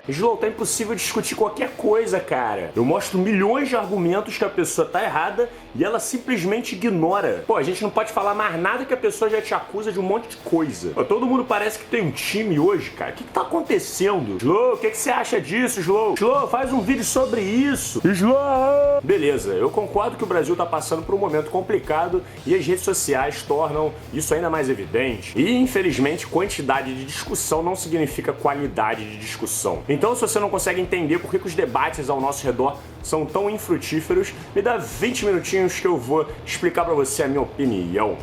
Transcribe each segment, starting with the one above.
Slow, tá impossível discutir qualquer coisa, cara. Eu mostro milhões de argumentos que a pessoa tá errada e ela simplesmente ignora. Pô, a gente não pode falar mais nada que a pessoa já te acusa de um monte de coisa. Pô, todo mundo parece que tem um time hoje, cara. O que tá acontecendo? Slow, o que você acha disso, Slow? Slow, faz um vídeo sobre isso. Slow! Beleza, eu concordo que o Brasil tá passando por um momento complicado e as redes sociais tornam isso ainda mais evidente. E, infelizmente, quantidade de discussão não significa qualidade de discussão. Então, se você não consegue entender por que os debates ao nosso redor são tão infrutíferos, me dá 20 minutinhos que eu vou explicar pra você a minha opinião.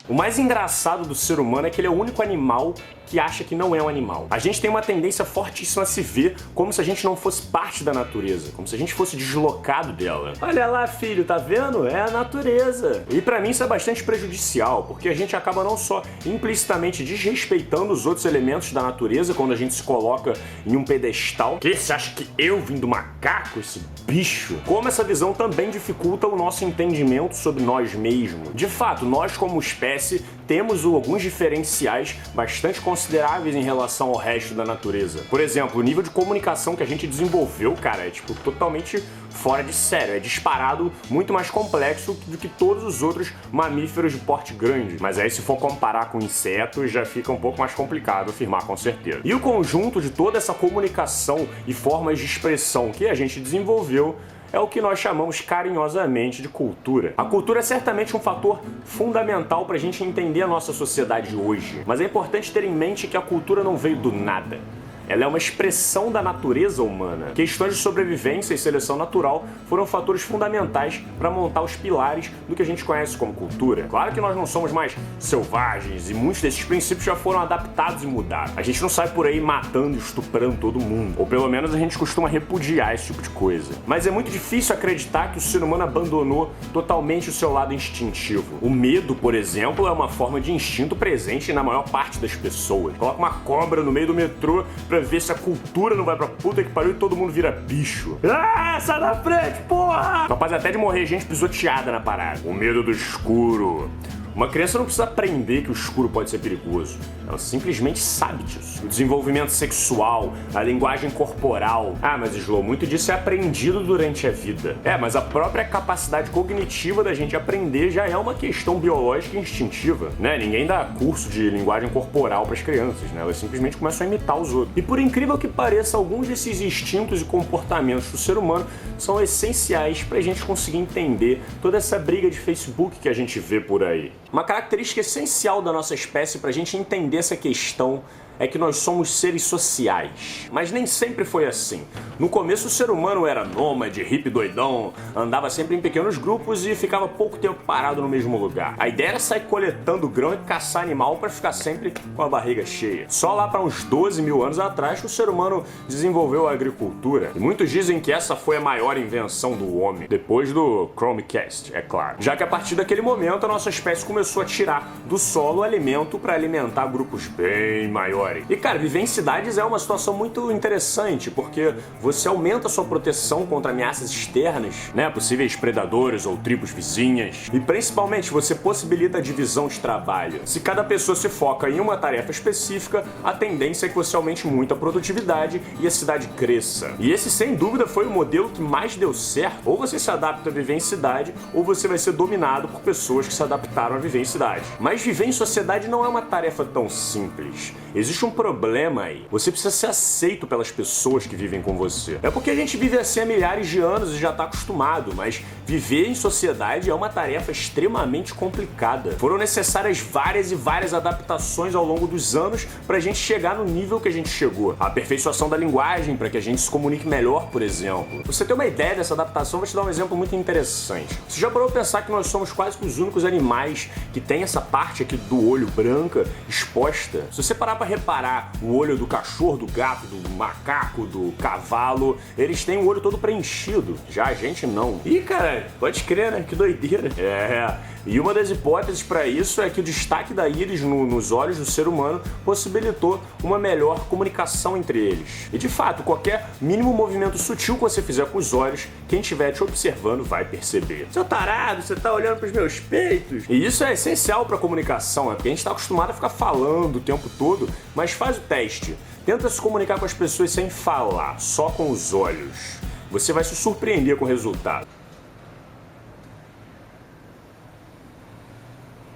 O mais engraçado do ser humano é que ele é o único animal que acha que não é um animal. A gente tem uma tendência fortíssima a se ver como se a gente não fosse parte da natureza, como se a gente fosse deslocado dela. Olha lá, filho, tá vendo? É a natureza. E pra mim isso é bastante prejudicial, porque a gente acaba não só implicitamente desrespeitando os outros elementos da natureza quando a gente se coloca em um pedestal. Que você acha que eu vim do macaco, esse bicho? Como essa visão também dificulta o nosso entendimento sobre nós mesmos. De fato, nós como espécie temos alguns diferenciais bastante consideráveis em relação ao resto da natureza. Por exemplo, o nível de comunicação que a gente desenvolveu, cara, é tipo totalmente fora de sério, é disparado muito mais complexo do que todos os outros mamíferos de porte grande. Mas aí se for comparar com insetos, já fica um pouco mais complicado afirmar com certeza. E o conjunto de toda essa comunicação e formas de expressão que a gente desenvolveu é o que nós chamamos carinhosamente de cultura. A cultura é certamente um fator fundamental para a gente entender a nossa sociedade hoje, mas é importante ter em mente que a cultura não veio do nada. Ela é uma expressão da natureza humana. Questões de sobrevivência e seleção natural foram fatores fundamentais para montar os pilares do que a gente conhece como cultura. Claro que nós não somos mais selvagens e muitos desses princípios já foram adaptados e mudados. A gente não sai por aí matando e estuprando todo mundo, ou pelo menos a gente costuma repudiar esse tipo de coisa. Mas é muito difícil acreditar que o ser humano abandonou totalmente o seu lado instintivo. O medo, por exemplo, é uma forma de instinto presente na maior parte das pessoas. Coloca uma cobra no meio do metrô pra ver se a cultura não vai pra puta que pariu e todo mundo vira bicho. Ah, sai da frente, porra! Capaz até de morrer gente pisoteada na parada. O medo do escuro. Uma criança não precisa aprender que o escuro pode ser perigoso. Ela simplesmente sabe disso. O desenvolvimento sexual, a linguagem corporal. Ah, mas Slow, muito disso é aprendido durante a vida. É, mas a própria capacidade cognitiva da gente aprender já é uma questão biológica e instintiva, né? Ninguém dá curso de linguagem corporal para as crianças, né? Elas simplesmente começam a imitar os outros. E por incrível que pareça, alguns desses instintos e comportamentos do ser humano são essenciais para a gente conseguir entender toda essa briga de Facebook que a gente vê por aí. Uma característica essencial da nossa espécie para a gente entender essa questão é que nós somos seres sociais. Mas nem sempre foi assim. No começo o ser humano era nômade, hippie doidão, andava sempre em pequenos grupos e ficava pouco tempo parado no mesmo lugar. A ideia era sair coletando grão e caçar animal para ficar sempre com a barriga cheia. Só lá para uns 12 mil anos atrás que o ser humano desenvolveu a agricultura. E muitos dizem que essa foi a maior invenção do homem, depois do Chromecast, é claro. Já que a partir daquele momento a nossa espécie começou a tirar do solo alimento para alimentar grupos bem maiores. E cara, viver em cidades é uma situação muito interessante, porque você aumenta a sua proteção contra ameaças externas, né, possíveis predadores ou tribos vizinhas, e principalmente você possibilita a divisão de trabalho. Se cada pessoa se foca em uma tarefa específica, a tendência é que você aumente muito a produtividade e a cidade cresça. E esse sem dúvida foi o modelo que mais deu certo. Ou você se adapta a viver em cidade, ou você vai ser dominado por pessoas que se adaptaram a viver em cidade. Mas viver em sociedade não é uma tarefa tão simples. Existe um problema aí. Você precisa ser aceito pelas pessoas que vivem com você. É porque a gente vive assim há milhares de anos e já está acostumado, mas viver em sociedade é uma tarefa extremamente complicada. Foram necessárias várias e várias adaptações ao longo dos anos para a gente chegar no nível que a gente chegou. A aperfeiçoação da linguagem para que a gente se comunique melhor, por exemplo. Pra você ter uma ideia dessa adaptação, vou te dar um exemplo muito interessante. Você já parou a pensar que nós somos quase que os únicos animais que tem essa parte aqui do olho branca exposta? Se você parar para reparar o olho do cachorro, do gato, do macaco, do cavalo, eles têm o olho todo preenchido. Já a gente não. Ih, cara, pode crer, né? Que doideira. E uma das hipóteses para isso é que o destaque da íris nos olhos do ser humano possibilitou uma melhor comunicação entre eles. E de fato, qualquer mínimo movimento sutil que você fizer com os olhos, quem estiver te observando vai perceber. Seu tarado, você tá olhando pros meus peitos? E isso é essencial para comunicação, porque a gente tá acostumado a ficar falando o tempo todo, mas faz o teste. Tenta se comunicar com as pessoas sem falar, só com os olhos. Você vai se surpreender com o resultado.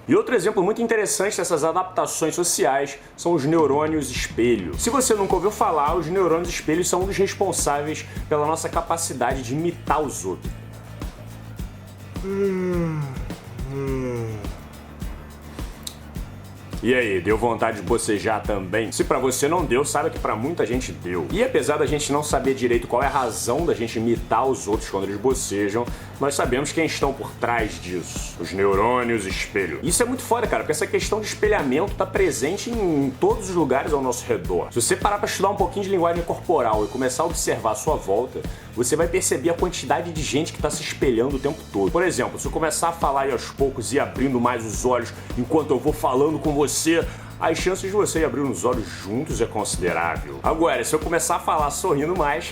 E outro exemplo muito interessante dessas adaptações sociais são os neurônios espelho. Se você nunca ouviu falar, os neurônios espelho são um dos responsáveis pela nossa capacidade de imitar os outros. E aí, deu vontade de bocejar também? Se pra você não deu, saiba que pra muita gente deu. E apesar da gente não saber direito qual é a razão da gente imitar os outros quando eles bocejam, nós sabemos quem estão por trás disso. Os neurônios espelho. Isso é muito foda, cara, porque essa questão de espelhamento tá presente em todos os lugares ao nosso redor. Se você parar pra estudar um pouquinho de linguagem corporal e começar a observar a sua volta, você vai perceber a quantidade de gente que tá se espelhando o tempo todo. Por exemplo, se eu começar a falar aí aos poucos e abrindo mais os olhos enquanto eu vou falando com você, as chances de você ir abrindo os olhos juntos é considerável. Agora, se eu começar a falar sorrindo mais,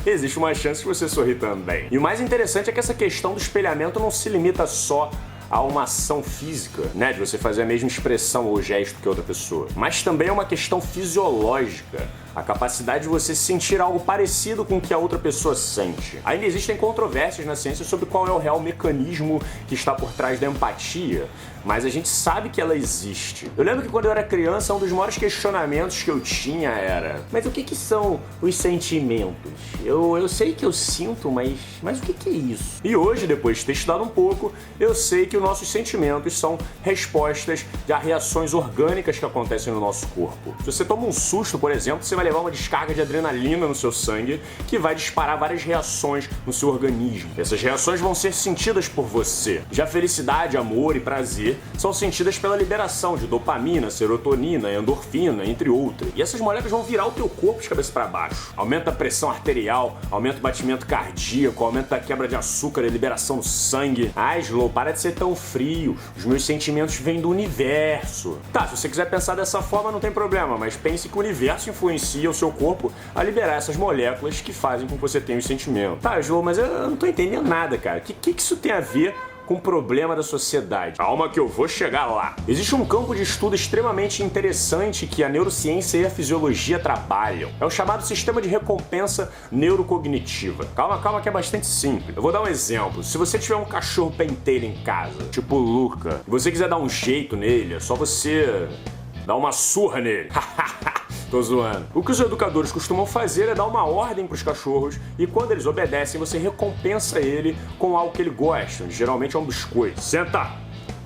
existe uma chance de você sorrir também. E o mais interessante é que essa questão do espelhamento não se limita só a uma ação física, né, de você fazer a mesma expressão ou gesto que outra pessoa, mas também é uma questão fisiológica, a capacidade de você sentir algo parecido com o que a outra pessoa sente. Ainda existem controvérsias na ciência sobre qual é o real mecanismo que está por trás da empatia, mas a gente sabe que ela existe. Eu lembro que quando eu era criança, um dos maiores questionamentos que eu tinha era: mas o que são os sentimentos? Eu sei que eu sinto, mas o que é isso? E hoje, depois de ter estudado um pouco, eu sei que os nossos sentimentos são respostas a reações orgânicas que acontecem no nosso corpo. Se você toma um susto, por exemplo, você vai levar uma descarga de adrenalina no seu sangue que vai disparar várias reações no seu organismo. Essas reações vão ser sentidas por você. Já felicidade, amor e prazer são sentidas pela liberação de dopamina, serotonina, endorfina, entre outras. E essas moléculas vão virar o teu corpo de cabeça para baixo. Aumenta a pressão arterial, aumenta o batimento cardíaco, aumenta a quebra de açúcar e liberação do sangue. Ah, Slow, para de ser tão frio. Os meus sentimentos vêm do universo. Tá, se você quiser pensar dessa forma, não tem problema, mas pense que o universo influencia o seu corpo a liberar essas moléculas que fazem com que você tenha os sentimentos. Tá, Slow, mas eu não tô entendendo nada, cara. O que isso tem a ver com o problema da sociedade? Calma que eu vou chegar lá. Existe um campo de estudo extremamente interessante que a neurociência e a fisiologia trabalham. É o chamado sistema de recompensa neurocognitiva. Calma que é bastante simples. Eu vou dar um exemplo. Se você tiver um cachorro penteiro em casa, tipo o Luca, e você quiser dar um jeito nele, é só você dar uma surra nele. Tô zoando. O que os educadores costumam fazer é dar uma ordem pros cachorros e quando eles obedecem, você recompensa ele com algo que ele gosta. Geralmente é um biscoito. Senta!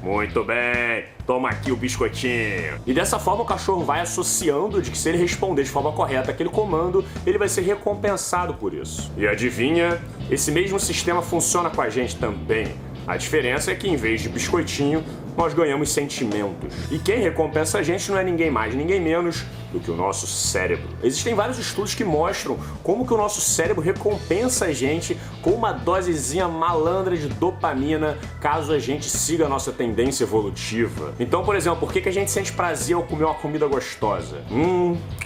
Muito bem, toma aqui o biscoitinho. E dessa forma o cachorro vai associando de que se ele responder de forma correta aquele comando, ele vai ser recompensado por isso. E adivinha? Esse mesmo sistema funciona com a gente também. A diferença é que em vez de biscoitinho, nós ganhamos sentimentos. E quem recompensa a gente não é ninguém mais, ninguém menos do que o nosso cérebro. Existem vários estudos que mostram como que o nosso cérebro recompensa a gente com uma dosezinha malandra de dopamina caso a gente siga a nossa tendência evolutiva. Então, por exemplo, por que a gente sente prazer ao comer uma comida gostosa?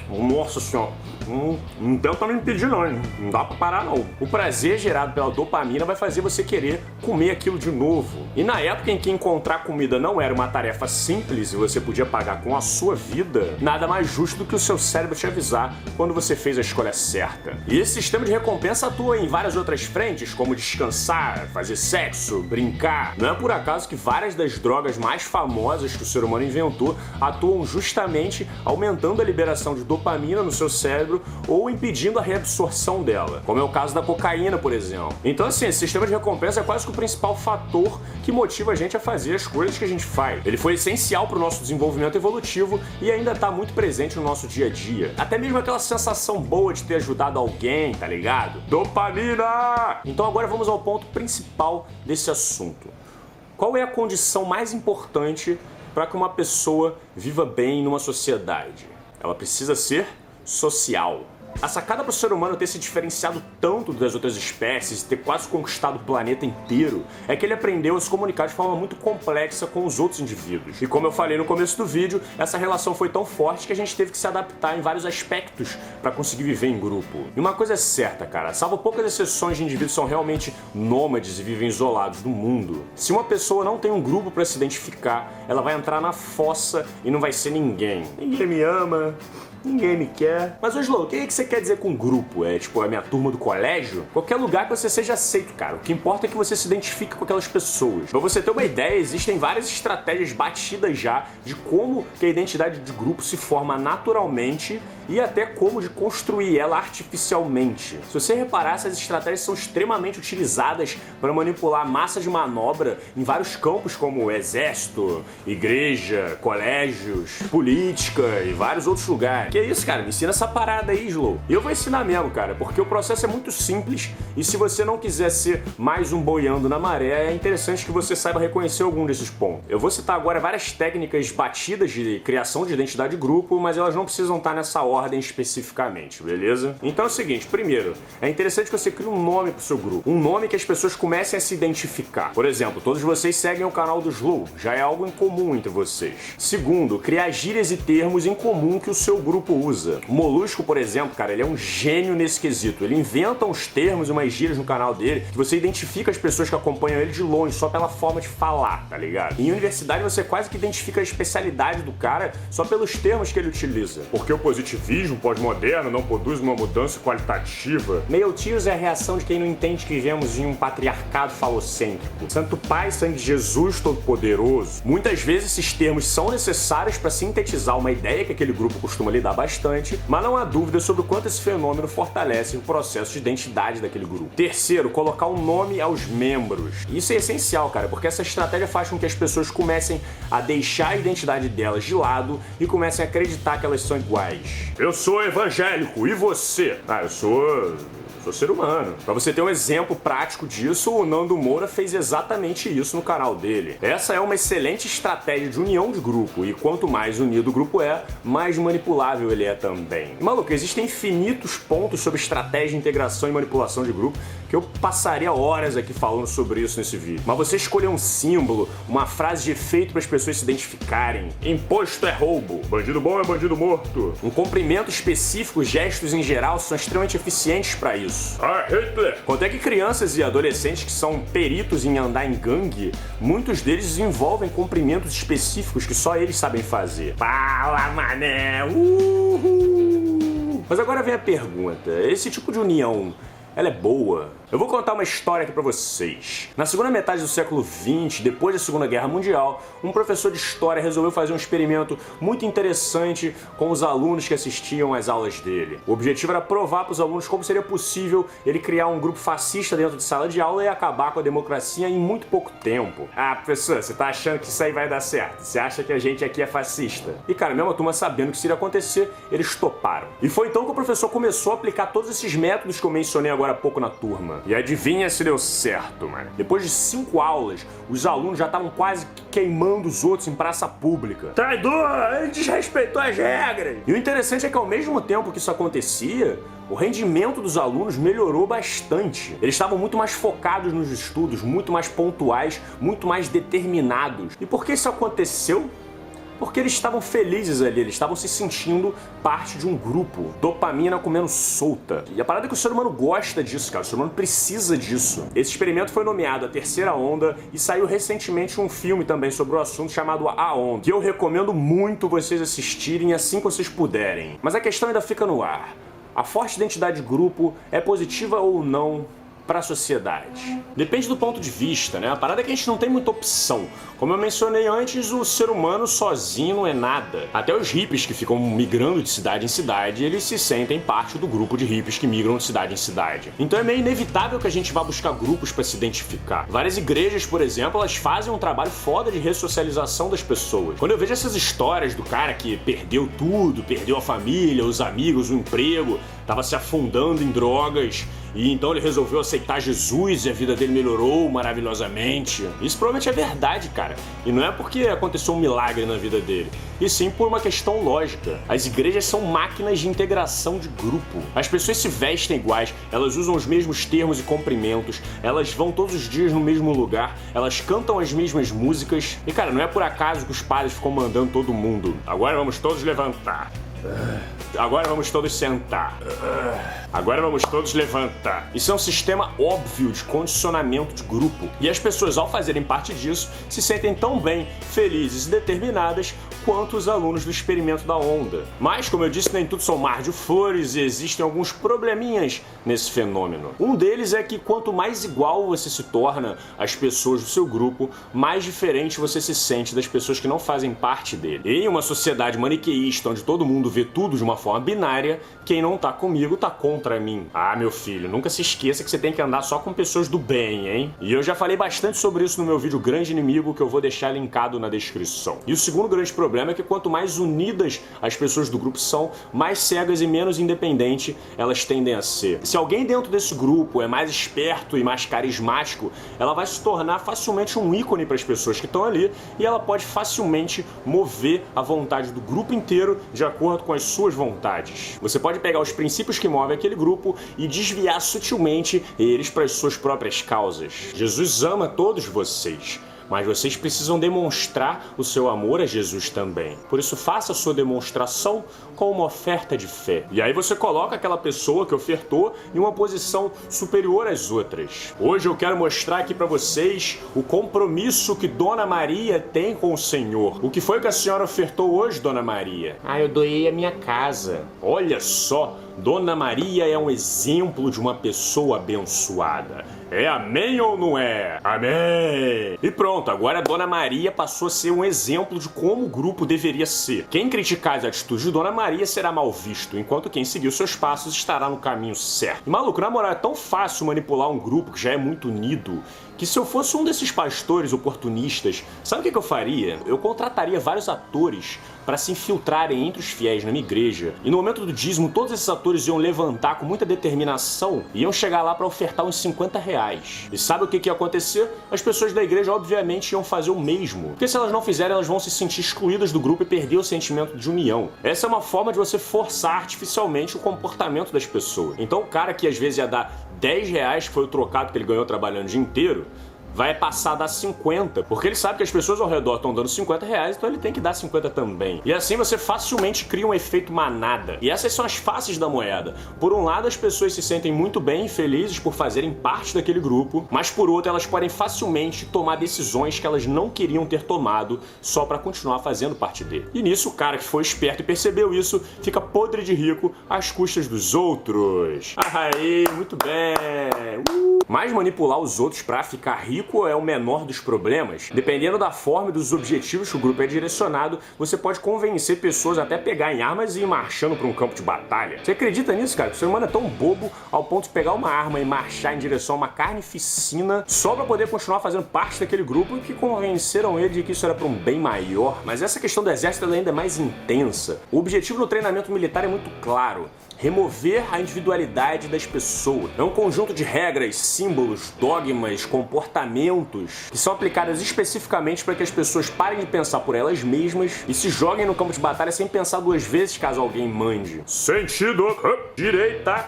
Nossa senhora, não tenta me impedir não dá pra parar não. O prazer gerado pela dopamina vai fazer você querer comer aquilo de novo. E na época em que encontrar comida não era uma tarefa simples e você podia pagar com a sua vida, nada mais justo do que o seu cérebro te avisar quando você fez a escolha certa. E esse sistema de recompensa atua em várias outras frentes, como descansar, fazer sexo, brincar. Não é por acaso que várias das drogas mais famosas que o ser humano inventou atuam justamente aumentando a liberação de dopamina no seu cérebro ou impedindo a reabsorção dela, como é o caso da cocaína, por exemplo. Então assim, esse sistema de recompensa é quase que o principal fator que motiva a gente a fazer as coisas que a gente faz. Ele foi essencial para o nosso desenvolvimento evolutivo e ainda está muito presente no nosso dia a dia. Até mesmo aquela sensação boa de ter ajudado alguém, tá ligado? Dopamina! Então agora vamos ao ponto principal desse assunto. Qual é a condição mais importante para que uma pessoa viva bem numa sociedade? ela precisa ser social. A sacada para o ser humano ter se diferenciado tanto das outras espécies e ter quase conquistado o planeta inteiro é que ele aprendeu a se comunicar de forma muito complexa com os outros indivíduos. E como eu falei no começo do vídeo, essa relação foi tão forte que a gente teve que se adaptar em vários aspectos para conseguir viver em grupo. E uma coisa é certa, cara, salvo poucas exceções de indivíduos que são realmente nômades e vivem isolados do mundo, se uma pessoa não tem um grupo para se identificar, ela vai entrar na fossa e não vai ser ninguém. Ninguém me ama, ninguém me quer. Mas, ô Slow, o que é que você quer dizer com grupo? É tipo a minha turma do colégio? Qualquer lugar que você seja aceito, cara. O que importa é que você se identifique com aquelas pessoas. Pra você ter uma ideia, existem várias estratégias batidas já de como que a identidade de grupo se forma naturalmente e até como de construir ela artificialmente. Se você reparar, essas estratégias são extremamente utilizadas para manipular a massa de manobra em vários campos como exército, igreja, colégios, política e vários outros lugares. Que isso, cara? Me ensina essa parada aí, Slow. E eu vou ensinar mesmo, cara, porque o processo é muito simples e se você não quiser ser mais um boiando na maré, é interessante que você saiba reconhecer algum desses pontos. Eu vou citar agora várias técnicas batidas de criação de identidade de grupo, mas elas não precisam estar nessa ordem especificamente, beleza? Então é o seguinte, primeiro, é interessante que você crie um nome pro seu grupo, um nome que as pessoas comecem a se identificar. Por exemplo, todos vocês seguem o canal do Slow, já é algo em comum entre vocês. Segundo, criar gírias e termos em comum que o seu grupo usa. O Molusco, por exemplo, cara, ele é um gênio nesse quesito. Ele inventa uns termos e umas gírias no canal dele que você identifica as pessoas que acompanham ele de longe, só pela forma de falar, tá ligado? Em universidade você quase que identifica a especialidade do cara só pelos termos que ele utiliza. Porque o positivismo pós-moderno não produz uma mudança qualitativa. Meio tios é a reação de quem não entende que vivemos em um patriarcado falocêntrico. Santo Pai, Sangue de Jesus Todo-Poderoso. Muitas vezes esses termos são necessários para sintetizar uma ideia que aquele grupo costuma lidar bastante, mas não há dúvida sobre o quanto esse fenômeno fortalece o processo de identidade daquele grupo. Terceiro, colocar um nome aos membros. Isso é essencial, cara, porque essa estratégia faz com que as pessoas comecem a deixar a identidade delas de lado e comecem a acreditar que elas são iguais. Eu sou evangélico, e você? Ah, eu sou ser humano. Pra você ter um exemplo prático disso, o Nando Moura fez exatamente isso no canal dele. Essa é uma excelente estratégia de união de grupo, e quanto mais unido o grupo é, mais manipulável ele é também. E, maluco, existem infinitos pontos sobre estratégia de integração e manipulação de grupo que eu passaria horas aqui falando sobre isso nesse vídeo. Mas você escolher um símbolo, uma frase de efeito para as pessoas se identificarem. Imposto é roubo. Bandido bom é bandido morto. Um comprimento específico, gestos em geral, são extremamente eficientes para isso. Ah, Hitler! Quanto é que crianças e adolescentes que são peritos em andar em gangue, muitos deles desenvolvem cumprimentos específicos que só eles sabem fazer. Fala, mané! Uhul! Mas agora vem a pergunta, esse tipo de união, ela é boa? Eu vou contar uma história aqui pra vocês. Na segunda metade do século XX, depois da Segunda Guerra Mundial, um professor de história resolveu fazer um experimento muito interessante com os alunos que assistiam às aulas dele. O objetivo era provar para os alunos como seria possível ele criar um grupo fascista dentro de sala de aula e acabar com a democracia em muito pouco tempo. Ah, professor, você tá achando que isso aí vai dar certo? Você acha que a gente aqui é fascista? E cara, mesmo a turma sabendo que isso iria acontecer, eles toparam. E foi então que o professor começou a aplicar todos esses métodos que eu mencionei agora há pouco na turma. E adivinha se deu certo, mano. Depois de 5 aulas, os alunos já estavam quase queimando os outros em praça pública. Traidor! Ele desrespeitou as regras! E o interessante é que ao mesmo tempo que isso acontecia, o rendimento dos alunos melhorou bastante. Eles estavam muito mais focados nos estudos, muito mais pontuais, muito mais determinados. E por que isso aconteceu? Porque eles estavam felizes ali, eles estavam se sentindo parte de um grupo. Dopamina comendo solta. E a parada é que o ser humano gosta disso, cara. O ser humano precisa disso. Esse experimento foi nomeado A Terceira Onda e saiu recentemente um filme também sobre o assunto chamado A Onda, que eu recomendo muito vocês assistirem assim que vocês puderem. Mas a questão ainda fica no ar. A forte identidade de grupo é positiva ou não para a sociedade? Depende do ponto de vista, né? A parada é que a gente não tem muita opção. Como eu mencionei antes, o ser humano sozinho não é nada. Até os hippies que ficam migrando de cidade em cidade, eles se sentem parte do grupo de hippies que migram de cidade em cidade. Então é meio inevitável que a gente vá buscar grupos para se identificar. Várias igrejas, por exemplo, elas fazem um trabalho foda de ressocialização das pessoas. Quando eu vejo essas histórias do cara que perdeu tudo, perdeu a família, os amigos, o emprego, tava se afundando em drogas, e então ele resolveu aceitar Jesus e a vida dele melhorou maravilhosamente. Isso provavelmente é verdade, cara. E não é porque aconteceu um milagre na vida dele, e sim por uma questão lógica. As igrejas são máquinas de integração de grupo. As pessoas se vestem iguais, elas usam os mesmos termos e cumprimentos, elas vão todos os dias no mesmo lugar, elas cantam as mesmas músicas. E cara, não é por acaso que os padres ficam mandando todo mundo: agora vamos todos levantar. Agora vamos todos sentar. Agora vamos todos levantar. Isso é um sistema óbvio de condicionamento de grupo. E as pessoas, ao fazerem parte disso, se sentem tão bem, felizes e determinadas quanto os alunos do experimento da onda. Mas, como eu disse, nem tudo são mar de flores e existem alguns probleminhas nesse fenômeno. Um deles é que quanto mais igual você se torna às pessoas do seu grupo, mais diferente você se sente das pessoas que não fazem parte dele. Em uma sociedade maniqueísta, onde todo mundo vê tudo de uma forma binária, quem não tá comigo tá contra mim. Ah, meu filho, nunca se esqueça que você tem que andar só com pessoas do bem, hein? E eu já falei bastante sobre isso no meu vídeo Grande Inimigo, que eu vou deixar linkado na descrição. E o segundo grande problema é que quanto mais unidas as pessoas do grupo são, mais cegas e menos independentes elas tendem a ser. Se alguém dentro desse grupo é mais esperto e mais carismático, ela vai se tornar facilmente um ícone para as pessoas que estão ali, e ela pode facilmente mover a vontade do grupo inteiro de acordo com as suas vontades. Você pode pegar os princípios que movem aquele grupo e desviar sutilmente eles para as suas próprias causas. Jesus ama todos vocês, mas vocês precisam demonstrar o seu amor a Jesus também. Por isso, faça a sua demonstração com uma oferta de fé. E aí você coloca aquela pessoa que ofertou em uma posição superior às outras. Hoje eu quero mostrar aqui para vocês o compromisso que Dona Maria tem com o Senhor. O que foi que a senhora ofertou hoje, Dona Maria? Ah, eu doei a minha casa. Olha só, Dona Maria é um exemplo de uma pessoa abençoada. É amém ou não é? Amém! E pronto, agora a Dona Maria passou a ser um exemplo de como o grupo deveria ser. Quem criticar as atitudes de Dona Maria será mal visto, enquanto quem seguir os seus passos estará no caminho certo. E maluco, na moral, é tão fácil manipular um grupo que já é muito unido, que se eu fosse um desses pastores oportunistas, sabe o que eu faria? Eu contrataria vários atores para se infiltrarem entre os fiéis na minha igreja. E no momento do dízimo, todos esses atores iam levantar com muita determinação e iam chegar lá para ofertar uns R$50. E sabe o que ia acontecer? As pessoas da igreja, obviamente, iam fazer o mesmo. Porque se elas não fizerem, elas vão se sentir excluídas do grupo e perder o sentimento de união. Essa é uma forma de você forçar artificialmente o comportamento das pessoas. Então o cara que às vezes ia dar R$10, que foi o trocado que ele ganhou trabalhando o dia inteiro, vai passar a dar 50, porque ele sabe que as pessoas ao redor estão dando R$50, então ele tem que dar 50 também. E assim você facilmente cria um efeito manada. E essas são as faces da moeda. Por um lado, as pessoas se sentem muito bem e felizes por fazerem parte daquele grupo, mas por outro, elas podem facilmente tomar decisões que elas não queriam ter tomado só para continuar fazendo parte dele. E nisso, o cara que foi esperto e percebeu isso, fica podre de rico às custas dos outros. Aí, muito bem! Mas manipular os outros para ficar rico é o menor dos problemas. Dependendo da forma e dos objetivos que o grupo é direcionado, você pode convencer pessoas até a pegarem armas e ir marchando para um campo de batalha. Você acredita nisso, cara? O ser humano é tão bobo ao ponto de pegar uma arma e marchar em direção a uma carnificina só para poder continuar fazendo parte daquele grupo, e que convenceram ele de que isso era para um bem maior. Mas essa questão do exército ela ainda é mais intensa. O objetivo no treinamento militar é muito claro: remover a individualidade das pessoas. É um conjunto de regras, símbolos, dogmas, comportamentos que são aplicadas especificamente para que as pessoas parem de pensar por elas mesmas e se joguem no campo de batalha sem pensar duas vezes caso alguém mande. Sentido, direita.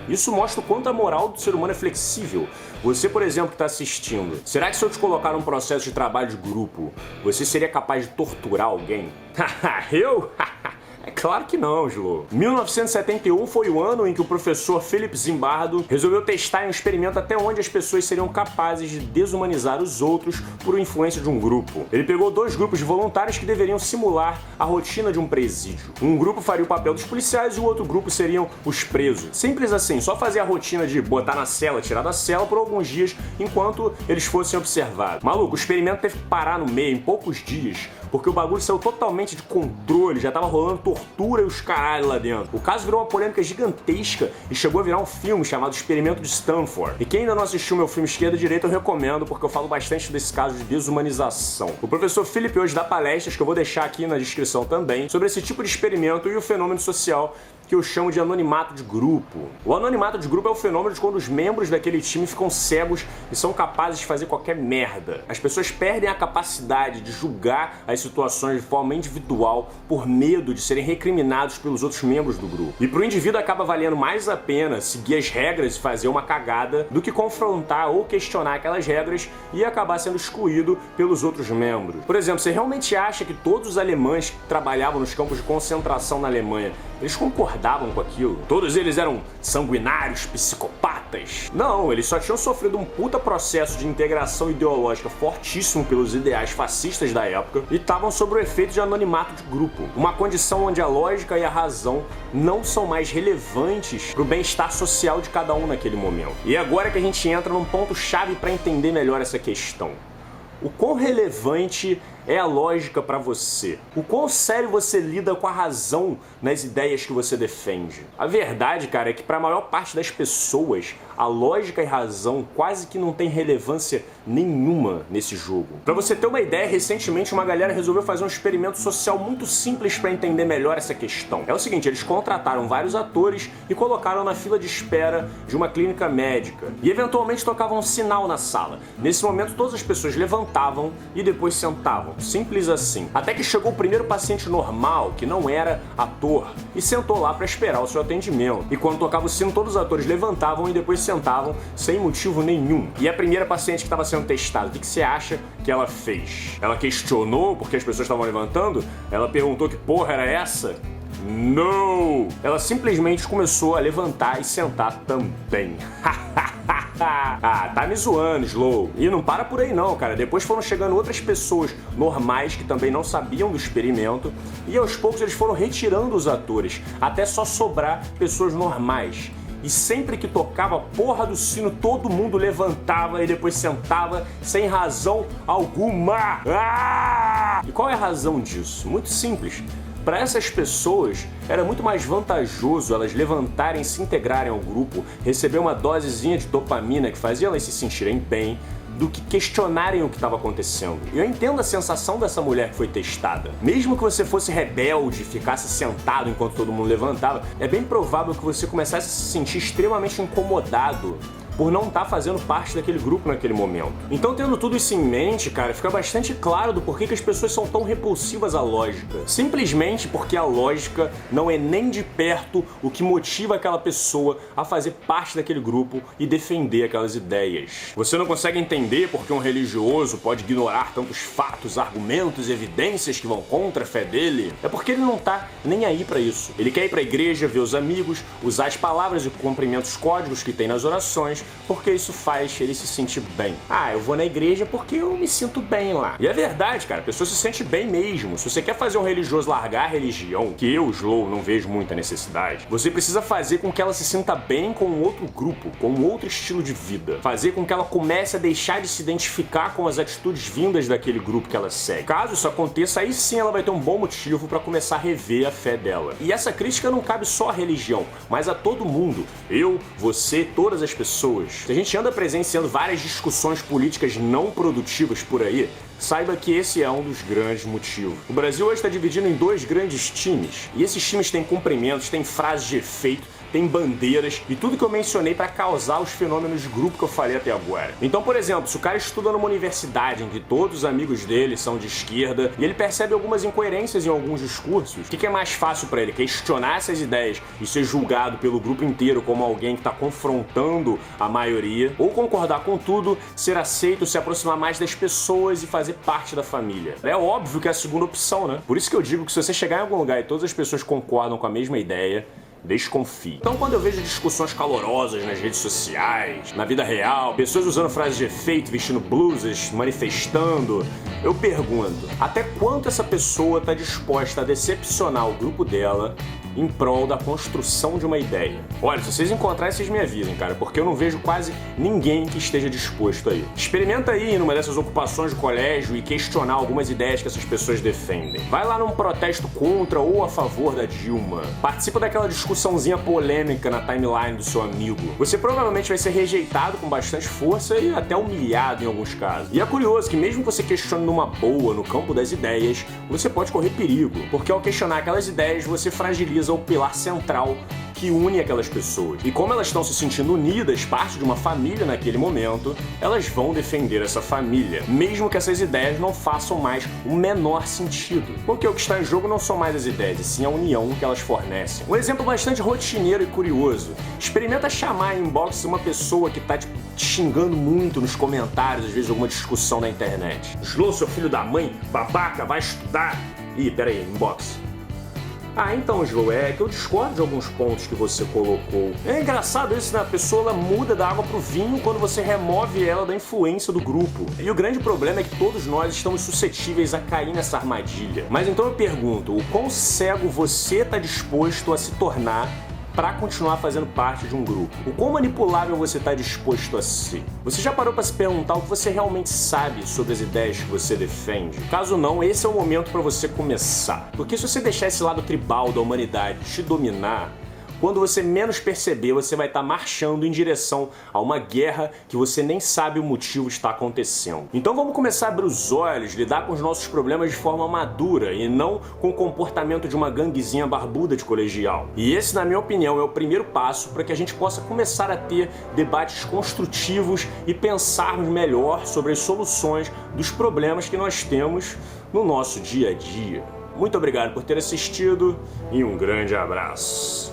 Isso mostra o quanto a moral do ser humano é flexível. Você, por exemplo, que está assistindo, será que se eu te colocar num processo de trabalho de grupo, você seria capaz de torturar alguém? Eu? É claro que não, Jô. 1971 foi o ano em que o professor Philip Zimbardo resolveu testar em um experimento até onde as pessoas seriam capazes de desumanizar os outros por influência de um grupo. Ele pegou 2 grupos de voluntários que deveriam simular a rotina de um presídio. Um grupo faria o papel dos policiais e o outro grupo seriam os presos. Simples assim, só fazer a rotina de botar na cela, tirar da cela por alguns dias enquanto eles fossem observados. Maluco, o experimento teve que parar no meio em poucos dias, porque o bagulho saiu totalmente de controle, já tava rolando tortura e os caralho lá dentro. O caso virou uma polêmica gigantesca e chegou a virar um filme chamado Experimento de Stanford. E quem ainda não assistiu meu filme Esquerda e Direita, eu recomendo, porque eu falo bastante desse caso de desumanização. O professor Philip hoje dá palestras, que eu vou deixar aqui na descrição também, sobre esse tipo de experimento e o fenômeno social que eu chamo de anonimato de grupo. O anonimato de grupo é o fenômeno de quando os membros daquele time ficam cegos e são capazes de fazer qualquer merda. As pessoas perdem a capacidade de julgar as situações de forma individual por medo de serem recriminados pelos outros membros do grupo. E pro indivíduo acaba valendo mais a pena seguir as regras e fazer uma cagada do que confrontar ou questionar aquelas regras e acabar sendo excluído pelos outros membros. Por exemplo, você realmente acha que todos os alemães que trabalhavam nos campos de concentração na Alemanha, eles concordavam com aquilo? Todos eles eram sanguinários, psicopatas? Não, eles só tinham sofrido um puta processo de integração ideológica fortíssimo pelos ideais fascistas da época e estavam sob o efeito de anonimato de grupo. Uma condição onde a lógica e a razão não são mais relevantes para o bem-estar social de cada um naquele momento. E agora que a gente entra num ponto-chave para entender melhor essa questão. O quão relevante é a lógica para você? O quão sério você lida com a razão nas ideias que você defende? A verdade, cara, é que para a maior parte das pessoas, a lógica e razão quase que não tem relevância nenhuma nesse jogo. Para você ter uma ideia, recentemente uma galera resolveu fazer um experimento social muito simples para entender melhor essa questão. É o seguinte, eles contrataram vários atores e colocaram na fila de espera de uma clínica médica. E eventualmente tocavam um sinal na sala. Nesse momento todas as pessoas levantavam e depois sentavam. Simples assim. Até que chegou o primeiro paciente normal, que não era ator, e sentou lá para esperar o seu atendimento. E quando tocava o sino, todos os atores levantavam e depois sentavam sem motivo nenhum. E a primeira paciente que estava sendo testada, o que você acha que ela fez? Ela questionou porque as pessoas estavam levantando? Ela perguntou que porra era essa? Não! Ela simplesmente começou a levantar e sentar também. Ah, tá me zoando, Slow. E não para por aí não, cara. Depois foram chegando outras pessoas normais que também não sabiam do experimento e aos poucos eles foram retirando os atores, até só sobrar pessoas normais. E sempre que tocava a porra do sino, todo mundo levantava e depois sentava sem razão alguma. Ah! E qual é a razão disso? Muito simples. Para essas pessoas, era muito mais vantajoso elas levantarem e se integrarem ao grupo, receber uma dosezinha de dopamina que fazia elas se sentirem bem, do que questionarem o que estava acontecendo. E eu entendo a sensação dessa mulher que foi testada. Mesmo que você fosse rebelde e ficasse sentado enquanto todo mundo levantava, é bem provável que você começasse a se sentir extremamente incomodado por não estar fazendo parte daquele grupo naquele momento. Então, tendo tudo isso em mente, cara, fica bastante claro do porquê que as pessoas são tão repulsivas à lógica. Simplesmente porque a lógica não é nem de perto o que motiva aquela pessoa a fazer parte daquele grupo e defender aquelas ideias. Você não consegue entender porque um religioso pode ignorar tantos fatos, argumentos e evidências que vão contra a fé dele? É porque ele não tá nem aí pra isso. Ele quer ir pra igreja, ver os amigos, usar as palavras e cumprimentos códigos que tem nas orações, porque isso faz ele se sentir bem. Ah, eu vou na igreja porque eu me sinto bem lá. E é verdade, cara, a pessoa se sente bem mesmo. Se você quer fazer um religioso largar a religião, que eu, Slow, não vejo muita necessidade, você precisa fazer com que ela se sinta bem com um outro grupo, com um outro estilo de vida. Fazer com que ela comece a deixar de se identificar com as atitudes vindas daquele grupo que ela segue. Caso isso aconteça, aí sim ela vai ter um bom motivo para começar a rever a fé dela. E essa crítica não cabe só à religião, mas a todo mundo. Eu, você, todas as pessoas. Se a gente anda presenciando várias discussões políticas não produtivas por aí, saiba que esse é um dos grandes motivos. O Brasil hoje está dividido em dois grandes times, e esses times têm cumprimentos, têm frases de efeito, tem bandeiras e tudo que eu mencionei para causar os fenômenos de grupo que eu falei até agora. Então, por exemplo, se o cara estuda numa universidade em que todos os amigos dele são de esquerda e ele percebe algumas incoerências em alguns discursos, o que é mais fácil para ele? Questionar essas ideias e ser julgado pelo grupo inteiro como alguém que está confrontando a maioria, ou concordar com tudo, ser aceito, se aproximar mais das pessoas e fazer parte da família? É óbvio que é a segunda opção, né? Por isso que eu digo que se você chegar em algum lugar e todas as pessoas concordam com a mesma ideia, desconfie. Então, quando eu vejo discussões calorosas nas redes sociais, na vida real, pessoas usando frases de efeito, vestindo blusas, manifestando, eu pergunto, até quanto essa pessoa está disposta a decepcionar o grupo dela em prol da construção de uma ideia? Olha, se vocês encontrarem, vocês me avisem, cara, porque eu não vejo quase ninguém que esteja disposto aí. Experimenta aí numa dessas ocupações de colégio e questionar algumas ideias que essas pessoas defendem. Vai lá num protesto contra ou a favor da Dilma. Participa daquela discussãozinha polêmica na timeline do seu amigo. Você provavelmente vai ser rejeitado com bastante força e até humilhado em alguns casos. E é curioso que mesmo que você questione numa boa, no campo das ideias, você pode correr perigo, porque ao questionar aquelas ideias, você fragiliza simboliza o pilar central que une aquelas pessoas. E como elas estão se sentindo unidas, parte de uma família naquele momento, elas vão defender essa família, mesmo que essas ideias não façam mais o menor sentido. Porque o que está em jogo não são mais as ideias, e sim a união que elas fornecem. Um exemplo bastante rotineiro e curioso. Experimenta chamar em inbox uma pessoa que tá te xingando muito nos comentários, às vezes alguma discussão na internet. Slow, seu filho da mãe, babaca, vai estudar. Ih, peraí, inbox. Ah, então, Slow, é que eu discordo de alguns pontos que você colocou. É engraçado isso, né? A pessoa ela muda da água pro vinho quando você remove ela da influência do grupo. E o grande problema é que todos nós estamos suscetíveis a cair nessa armadilha. Mas então eu pergunto, o quão cego você está disposto a se tornar para continuar fazendo parte de um grupo? O quão manipulável você está disposto a ser? Você já parou para se perguntar o que você realmente sabe sobre as ideias que você defende? Caso não, esse é o momento para você começar. Porque se você deixar esse lado tribal da humanidade te dominar, quando você menos perceber, você vai estar marchando em direção a uma guerra que você nem sabe o motivo está acontecendo. Então vamos começar a abrir os olhos, lidar com os nossos problemas de forma madura e não com o comportamento de uma ganguezinha barbuda de colegial. E esse, na minha opinião, é o primeiro passo para que a gente possa começar a ter debates construtivos e pensarmos melhor sobre as soluções dos problemas que nós temos no nosso dia a dia. Muito obrigado por ter assistido e um grande abraço.